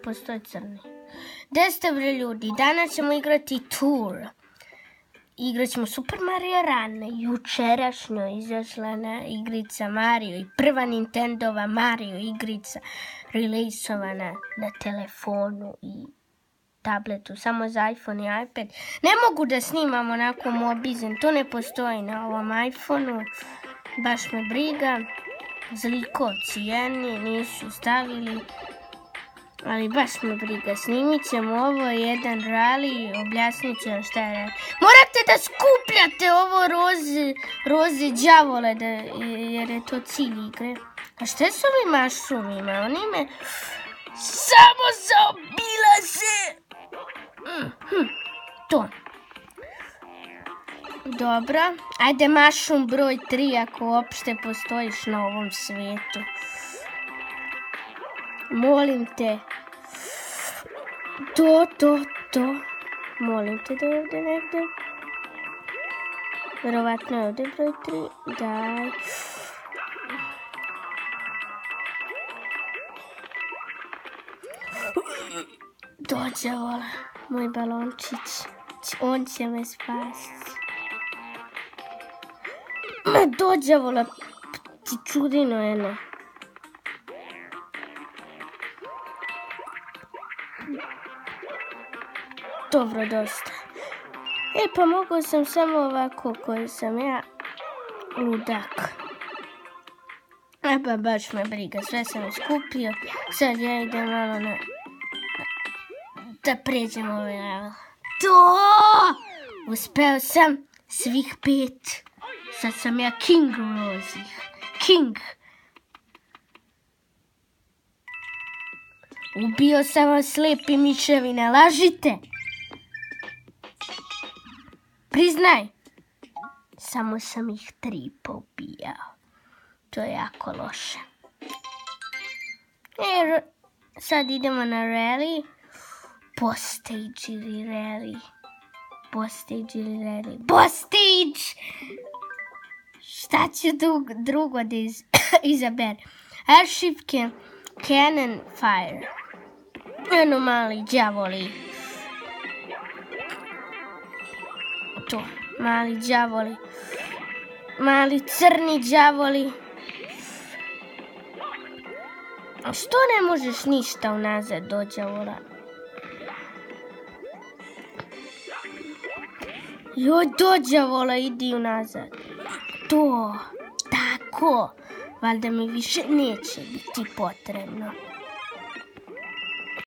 postoje crni. Gde ste bre ljudi? Danas ćemo igrati Tour. Igrat ćemo Super Mario Run. Jučerašnjo izašla igrica Mario i prva Nintendova Mario igrica releasovana na telefonu i tabletu, samo za iPhone i iPad. Ne mogu da snimam onako mobizen, to ne postoji na ovom iPhoneu. Baš me briga. Zlikovci jedni nisu stavili, ali baš me briga. Snimit ćemo ovo, jedan rally, objasnit ćemo šta je. Morate da skupljate ovo roze đavole, jer je to cilj igre. A šta je s ovim mašrumima? Oni me samo zaobilaze. To. Dobro, ajde mushroom broj 3 ako uopšte postojiš na ovom svijetu. Molim te. To. Molim te da je ovdje negdje. Verovatno je ovdje broj 3. Daj. Dođe, vola. Moj balončić. On će me spasiti. Dođe, vola. Ti čudino je ne. Dobro, dosta. Pa mogao sam samo ovako koji sam ja. Ludak. Pa baš me briga. Sve sam iskupio. Sad ja idem malo na... Da pređem ovaj level. To! Uspeo sam svih 5. Sad sam ja King Rozih. King. Ubio sam vam slepi miševi, ne lažite. Priznaj. Samo sam ih 3 poubijao. To je jako loše. Sad idemo na rally. Boss ili rally. Šta ću drugo da izabere? Airship Cannon Fire. Eno mali đavoli. To, mali đavoli. Mali crni đavoli. Što ne možeš ništa unazad do đavola? Joj, do đavola, idi unazad. To, tako. Valjda mi više neće biti potrebno.